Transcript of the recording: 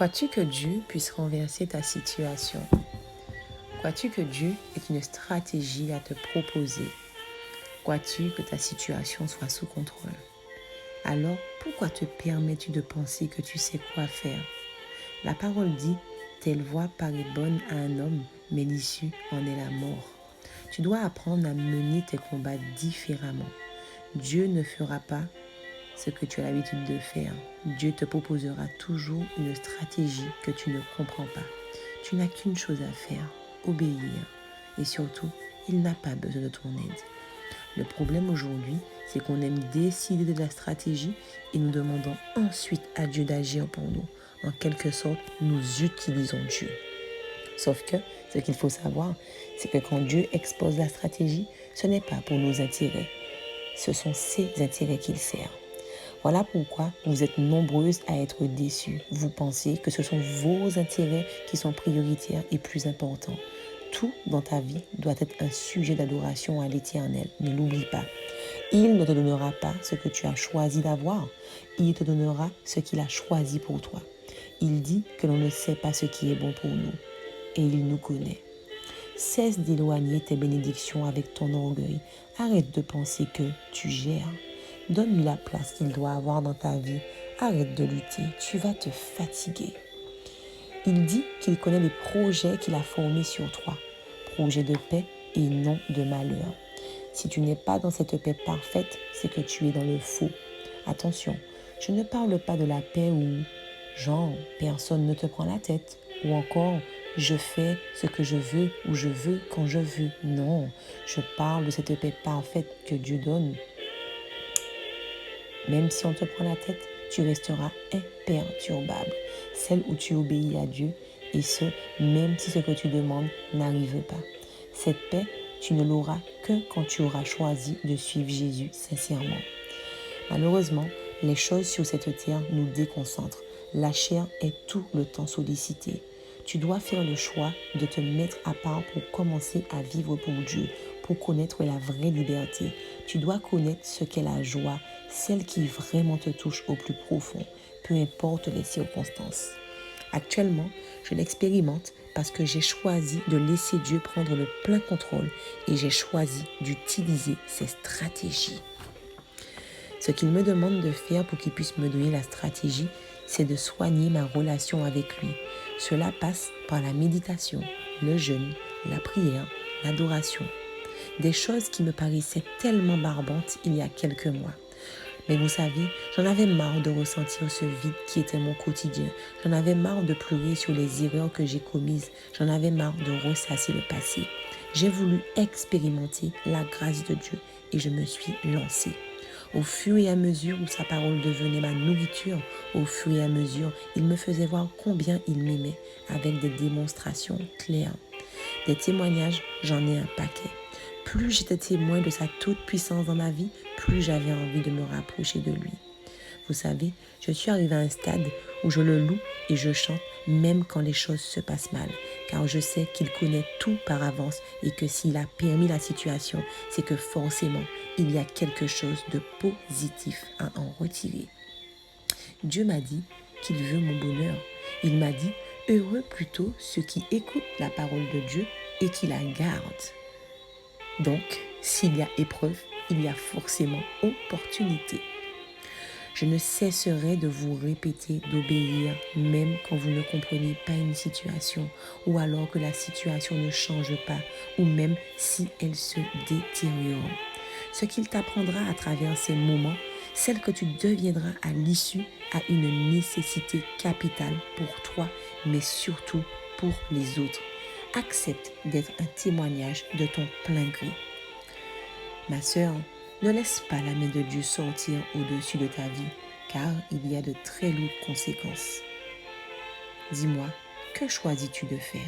Crois-tu que Dieu puisse renverser ta situation? Crois-tu que Dieu est une stratégie à te proposer? Crois-tu que ta situation soit sous contrôle? Alors, pourquoi te permets-tu de penser que tu sais quoi faire? La parole dit, telle voie paraît bonne à un homme, mais l'issue en est la mort. Tu dois apprendre à mener tes combats différemment. Dieu ne fera pas ce que tu as l'habitude de faire. Dieu te proposera toujours une stratégie que tu ne comprends pas. Tu n'as qu'une chose à faire, obéir. Et surtout, il n'a pas besoin de ton aide. Le problème aujourd'hui, c'est qu'on aime décider de la stratégie et nous demandons ensuite à Dieu d'agir pour nous. En quelque sorte, nous utilisons Dieu. Sauf que ce qu'il faut savoir, c'est que quand Dieu expose la stratégie, ce n'est pas pour nos intérêts. Ce sont ses intérêts qu'il sert. Voilà pourquoi vous êtes nombreuses à être déçues. Vous pensez que ce sont vos intérêts qui sont prioritaires et plus importants. Tout dans ta vie doit être un sujet d'adoration à l'Éternel. Ne l'oublie pas. Il ne te donnera pas ce que tu as choisi d'avoir. Il te donnera ce qu'il a choisi pour toi. Il dit que l'on ne sait pas ce qui est bon pour nous. Et il nous connaît. Cesse d'éloigner tes bénédictions avec ton orgueil. Arrête de penser que tu gères. Donne-lui la place qu'il doit avoir dans ta vie. Arrête de lutter, tu vas te fatiguer. Il dit qu'il connaît les projets qu'il a formés sur toi. Projets de paix et non de malheur. Si tu n'es pas dans cette paix parfaite, c'est que tu es dans le faux. Attention, je ne parle pas de la paix où, genre, personne ne te prend la tête. Ou encore, je fais ce que je veux ou je veux quand je veux. Non, je parle de cette paix parfaite que Dieu donne. Même si on te prend la tête, tu resteras imperturbable. Celle où tu obéis à Dieu, et ce, même si ce que tu demandes n'arrive pas. Cette paix, tu ne l'auras que quand tu auras choisi de suivre Jésus sincèrement. Malheureusement, les choses sur cette terre nous déconcentrent. La chair est tout le temps sollicitée. Tu dois faire le choix de te mettre à part pour commencer à vivre pour Dieu, pour connaître la vraie liberté. Tu dois connaître ce qu'est la joie, celle qui vraiment te touche au plus profond, peu importe les circonstances. Actuellement, je l'expérimente parce que j'ai choisi de laisser Dieu prendre le plein contrôle et j'ai choisi d'utiliser ses stratégies. Ce qu'il me demande de faire pour qu'il puisse me donner la stratégie, c'est de soigner ma relation avec lui. Cela passe par la méditation, le jeûne, la prière, l'adoration. Des choses qui me paraissaient tellement barbantes il y a quelques mois. Mais vous savez, j'en avais marre de ressentir ce vide qui était mon quotidien. J'en avais marre de pleurer sur les erreurs que j'ai commises. J'en avais marre de ressasser le passé. J'ai voulu expérimenter la grâce de Dieu et je me suis lancée. Au fur et à mesure où sa parole devenait ma nourriture, au fur et à mesure, il me faisait voir combien il m'aimait avec des démonstrations claires. Des témoignages, j'en ai un paquet. Plus j'étais témoin de sa toute-puissance dans ma vie, plus j'avais envie de me rapprocher de lui. Vous savez, je suis arrivée à un stade où je le loue et je chante même quand les choses se passent mal. Car je sais qu'il connaît tout par avance et que s'il a permis la situation, c'est que forcément, il y a quelque chose de positif à en retirer. Dieu m'a dit qu'il veut mon bonheur. Il m'a dit, heureux plutôt ceux qui écoutent la parole de Dieu et qui la gardent. Donc, s'il y a épreuve, il y a forcément opportunité. Je ne cesserai de vous répéter d'obéir même quand vous ne comprenez pas une situation ou alors que la situation ne change pas ou même si elle se détériore. Ce qu'il t'apprendra à travers ces moments, celle que tu deviendras à l'issue a une nécessité capitale pour toi, mais surtout pour les autres. Accepte d'être un témoignage de ton plein gré. Ma sœur, ne laisse pas la main de Dieu sortir au-dessus de ta vie, car il y a de très lourdes conséquences. Dis-moi, que choisis-tu de faire ?